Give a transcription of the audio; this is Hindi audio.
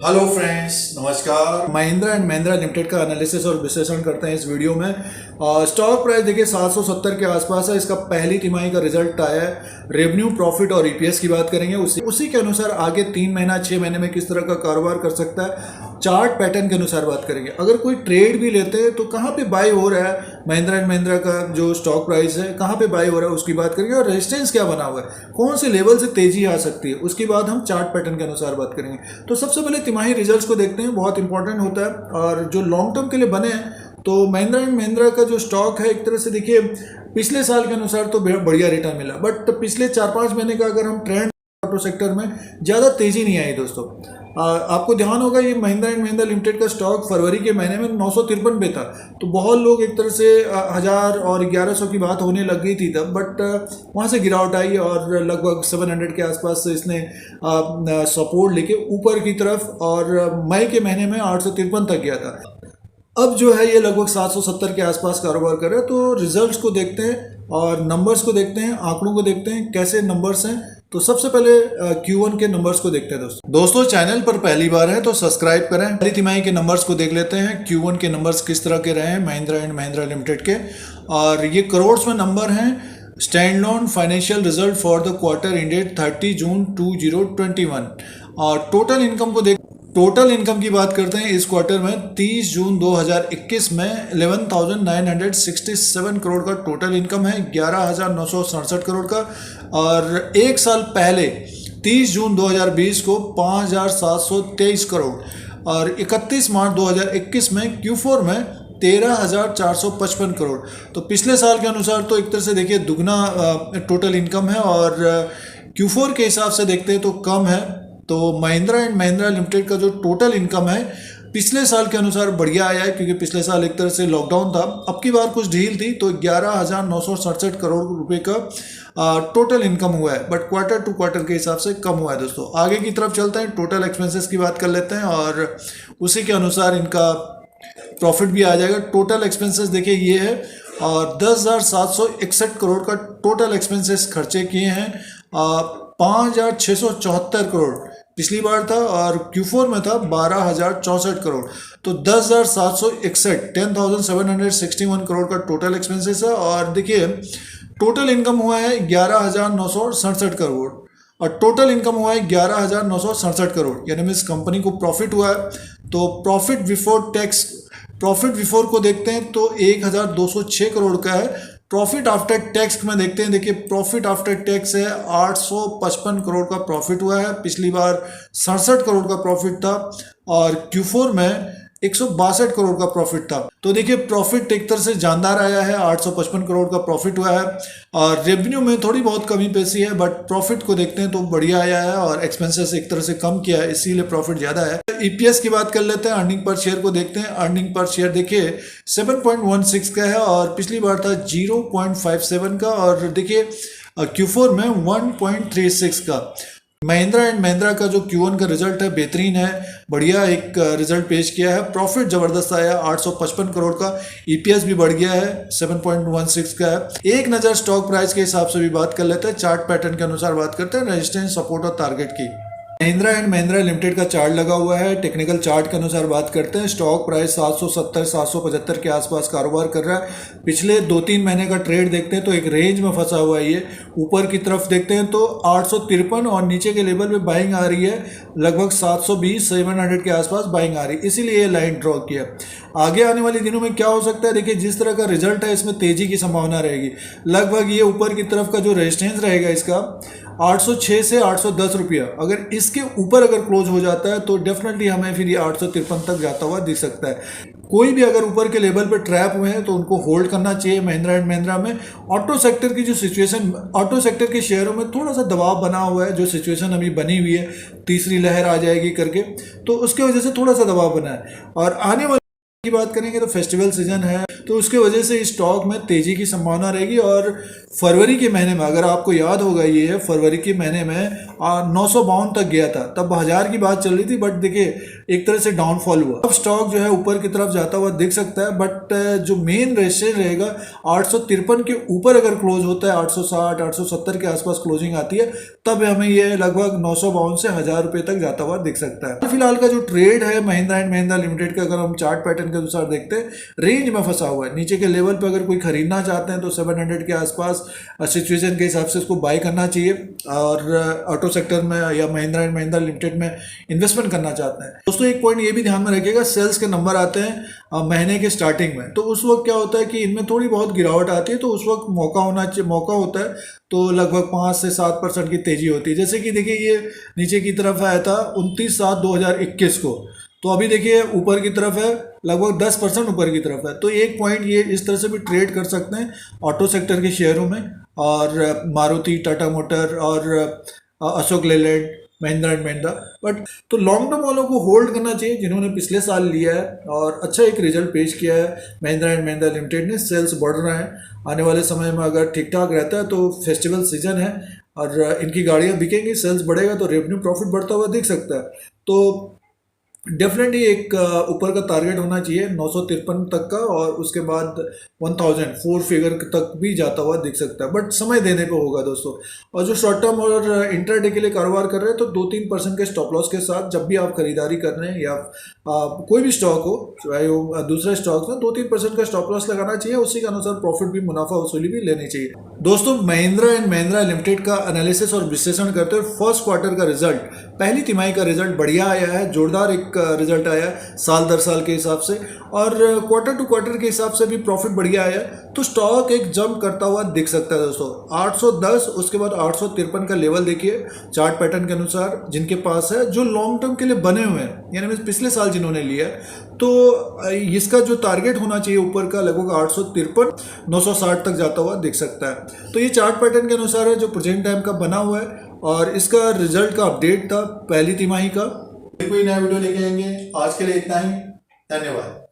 हेलो फ्रेंड्स, नमस्कार। महिंद्रा एंड महिंद्रा लिमिटेड का एनालिसिस और विश्लेषण करते हैं इस वीडियो में। स्टॉक प्राइस देखिए 770 के आसपास है। इसका पहली तिमाही का रिजल्ट आया है। रेवेन्यू, प्रॉफिट और ईपीएस की बात करेंगे। उसी के अनुसार आगे 3 महीना 6 महीने में किस तरह का कारोबार कर सकता है, चार्ट पैटर्न के अनुसार बात करेंगे। अगर कोई ट्रेड भी लेते हैं तो कहाँ पे बाय हो रहा है, महिंद्रा एंड महिंद्रा का जो स्टॉक प्राइस है कहाँ पे बाय हो रहा है उसकी बात करेंगे। और रेजिस्टेंस क्या बना हुआ है, कौन से लेवल से तेजी आ सकती है, उसके बाद हम चार्ट पैटर्न के अनुसार बात करेंगे। तो सबसे पहले तिमाही रिजल्ट्स को देखते हैं, बहुत इंपॉर्टेंट होता है और जो लॉन्ग टर्म के लिए बने हैं। तो महिंद्रा एंड महिंद्रा का जो स्टॉक है, एक तरह से देखिए पिछले साल के अनुसार तो बढ़िया रिटर्न मिला, बट पिछले 4-5 महीने का अगर हम ट्रेंड ऑटो सेक्टर में ज़्यादा तेजी नहीं आई दोस्तों। आपको ध्यान होगा ये महिंद्रा एंड महिंद्रा लिमिटेड का स्टॉक फरवरी के महीने में 953 पे था। तो बहुत लोग एक तरह से 1000 और 1100 की बात होने लग गई थी तब, बट वहाँ से गिरावट आई और लगभग 700 के आसपास इसने सपोर्ट लेके ऊपर की तरफ, और मई के महीने में 853 तक गया था। अब जो है ये लगभग 770 के आसपास कारोबार कर रहा है। तो रिजल्ट्स को देखते हैं और नंबर्स को देखते हैं, आंकड़ों को देखते हैं कैसे नंबर्स हैं। तो सबसे पहले Q1 के नंबर्स को देखते हैं दोस्तों चैनल पर पहली बार है तो सब्सक्राइब करें। पहली तिमाही के नंबर्स को देख लेते हैं। Q1 के नंबर्स किस तरह के रहे हैं महिंद्रा एंड महिंद्रा लिमिटेड के, और ये करोड़ में नंबर हैं। Stand loan financial result for the quarter ended 30 जून 2021। और टोटल इनकम की बात करते हैं इस क्वार्टर में 30 जून 2021 में 11,967 करोड़ का टोटल इनकम है, 11,967 करोड़ का। और एक साल पहले 30 जून 2020 को 5,723 करोड़, और 31 मार्च 2021 में Q4 में 13,455 करोड़। तो पिछले साल के अनुसार तो एक तरह से देखिए दुगना टोटल इनकम है, और Q4 के हिसाब से देखते हैं तो कम है। तो महिंद्रा एंड महिंद्रा लिमिटेड का जो टोटल इनकम है पिछले साल के अनुसार बढ़िया आया है, क्योंकि पिछले साल एक तरह से लॉकडाउन था, अब की बार कुछ ढील थी। तो 11,967 करोड़ रुपए का टोटल इनकम हुआ है, बट क्वार्टर टू क्वार्टर के हिसाब से कम हुआ है दोस्तों। आगे की तरफ चलते हैं, टोटल एक्सपेंसेस की बात कर लेते हैं और उसी के अनुसार इनका प्रॉफिट भी आ जाएगा। टोटल एक्सपेंसेस देखिए ये है, और 10,761 करोड़ का टोटल एक्सपेंसेस खर्चे किए हैं। 5,674 करोड़ पिछली बार था, और Q4 में था 12,064 करोड़। तो 10,761 10,761 करोड़ का टोटल एक्सपेंसेस है। और देखिए टोटल इनकम हुआ है 11,967 करोड़, और टोटल इनकम हुआ है 11,967 करोड़, यानी मीन्स कंपनी को प्रॉफिट हुआ है। तो प्रॉफिट बिफोर को देखते हैं तो 1,206 करोड़ का है। प्रॉफिट आफ्टर टैक्स में देखते हैं, देखिए प्रॉफिट आफ्टर टैक्स है 855 करोड़ का प्रॉफिट हुआ है। पिछली बार 67 करोड़ का प्रॉफिट था, और Q4 में 162 करोड़ का प्रॉफिट था। तो देखिए प्रॉफिट एक तरह से जानदार आया है, 855 करोड़ का प्रॉफिट हुआ है। और रेवेन्यू में थोड़ी बहुत कमी पेशी है, बट प्रॉफिट को देखते हैं तो बढ़िया आया है, और एक्सपेंसेस एक तरह से कम किया है, इसीलिए प्रॉफिट ज़्यादा है। ईपीएस की बात कर लेते हैं, अर्निंग पर शेयर को देखते हैं। अर्निंग पर शेयर देखिए 7.16 का है, और पिछली बार था 0.57 का, और देखिए Q4 में 1.36 का। महिंद्रा एंड महिंद्रा का जो Q1 का रिजल्ट है बेहतरीन है, बढ़िया एक रिजल्ट पेश किया है। प्रॉफिट जबरदस्त आया 855 करोड़ का। ईपीएस भी बढ़ गया है, 7.16 का है। एक नज़र स्टॉक प्राइस के हिसाब से भी बात कर लेते हैं, चार्ट पैटर्न के अनुसार बात करते हैं, रेजिस्टेंस, सपोर्ट और टारगेट की। महिंद्रा एंड महिंद्रा लिमिटेड का चार्ट लगा हुआ है। टेक्निकल चार्ट के अनुसार बात करते हैं, स्टॉक प्राइस 770-775 के आसपास कारोबार कर रहा है। पिछले 2-3 महीने का ट्रेड देखते हैं तो एक रेंज में फंसा हुआ है ये। ऊपर की तरफ देखते हैं तो 853 और नीचे के लेवल पे बाइंग आ रही है, लगभग 720-700 के आसपास बाइंग आ रही है, इसीलिए ये लाइन ड्रॉ किया। आगे आने वाले दिनों में क्या हो सकता है, देखिए जिस तरह का रिजल्ट है इसमें तेजी की संभावना रहेगी। लगभग ये ऊपर की तरफ का जो रेजिस्टेंस रहेगा इसका 806 से 810 रुपया, अगर इसके ऊपर अगर क्लोज हो जाता है तो डेफिनेटली हमें फिर ये 853 तक जाता हुआ दिख सकता है। कोई भी अगर ऊपर के लेवल पर ट्रैप हुए हैं तो उनको होल्ड करना चाहिए। महिंद्रा एंड महिंद्रा में ऑटो सेक्टर की जो सिचुएशन, ऑटो सेक्टर के शेयरों में थोड़ा सा दबाव बना हुआ है, जो सिचुएशन अभी बनी हुई है, तीसरी लहर आ जाएगी करके, तो उसके वजह से थोड़ा सा दबाव बना है। और आने वाली की बात करेंगे तो फेस्टिवल सीजन है, तो उसके वजह से इस स्टॉक में तेजी की संभावना रहेगी। और फरवरी के महीने में, अगर आपको याद होगा, ये फरवरी के महीने में 952 तक गया था, तब 1000 की बात चल रही थी, बट देखिए एक तरह से डाउनफॉल हुआ। अब स्टॉक जो है ऊपर की तरफ जाता हुआ दिख सकता है, बट जो मेन रेशियो रहेगा 853 के ऊपर अगर क्लोज होता है, 860 870 के आसपास क्लोजिंग आती है, तब हमें ये लगभग 952 से 1000 रुपये तक जाता हुआ दिख सकता है। फिलहाल का जो ट्रेड है महिंद्रा एंड महिंद्रा लिमिटेड का, अगर हम चार्ट पैटर्न के अनुसार देखते हैं, रेंज में फंसा हुआ है। नीचे के लेवल पर अगर कोई खरीदना चाहते हैं तो 700 के आसपास सिचुएशन के हिसाब से इसको बाय करना चाहिए, और ऑटो सेक्टर में या महिंद्रा एंड महिंद्रा लिमिटेड में इन्वेस्टमेंट करना चाहते हैं। दोस्तों एक पॉइंट ये भी ध्यान में रखिएगा, सेल्स के नंबर आते हैं महीने के स्टार्टिंग में, तो उस वक्त क्या होता है कि इनमें थोड़ी बहुत गिरावट आती है, तो उस वक्त मौका होता है, तो लगभग 5 से 7% की तेजी होती है। जैसे कि देखिए ये नीचे की तरफ आया था 29/7/2021 को, तो अभी देखिए ऊपर की तरफ है, लगभग 10% ऊपर की तरफ है। तो एक पॉइंट ये इस तरह से भी ट्रेड कर सकते हैं ऑटो सेक्टर के शेयरों में, और मारुति, टाटा मोटर और अशोक लेलैंड, महिंद्रा एंड महिंद्रा। बट तो लॉन्ग टर्म वालों को होल्ड करना चाहिए, जिन्होंने पिछले साल लिया है और अच्छा एक रिजल्ट पेश किया है महिंद्रा एंड महिंद्रा लिमिटेड ने। सेल्स बढ़ रहा है, आने वाले समय में अगर ठीक ठाक रहता है तो फेस्टिवल सीजन है और इनकी गाड़ियाँ बिकेंगी, सेल्स बढ़ेगा तो रेवेन्यू प्रॉफिट बढ़ता हुआ दिख सकता है। तो डेफिनेटली एक ऊपर का टारगेट होना चाहिए 953 तक का, और उसके बाद 1000 4 फिगर तक भी जाता हुआ दिख सकता है, बट समय देने पे होगा दोस्तों। और जो शॉर्ट टर्म और इंट्राडे के लिए कारोबार कर रहे हैं तो 2-3% के स्टॉप लॉस के साथ जब भी आप खरीदारी कर रहे हैं, या कोई भी स्टॉक हो, चाहे वो दूसरे स्टॉक में, 2-3% का स्टॉप लॉस लगाना चाहिए, उसी के अनुसार प्रॉफिट भी, मुनाफा वसूली भी लेनी चाहिए। दोस्तों महिंद्रा एंड महिंद्रा लिमिटेड का एनालिसिस और विश्लेषण करते हुए फर्स्ट क्वार्टर का रिजल्ट, पहली तिमाही का रिजल्ट बढ़िया आया है, जोरदार एक रिजल्ट आया है साल दर साल के हिसाब से, और क्वार्टर टू क्वार्टर के हिसाब से भी प्रॉफिट बढ़िया आया है। तो स्टॉक एक जंप करता हुआ दिख सकता है दोस्तों। 810, उसके बाद 853 का लेवल देखिए चार्ट पैटर्न के अनुसार जिनके पास है, जो लॉन्ग टर्म के लिए बने हुए हैं, यानी पिछले साल जिन्होंने लिया है, तो इसका जो टारगेट होना चाहिए ऊपर का लगभग 853 960 तक जाता हुआ दिख सकता है। तो ये चार्ट पैटर्न के अनुसार है जो प्रेजेंट टाइम का बना हुआ है, और इसका रिजल्ट का अपडेट था पहली तिमाही का। कोई नया वीडियो लेके आएंगे, आज के लिए इतना ही, धन्यवाद।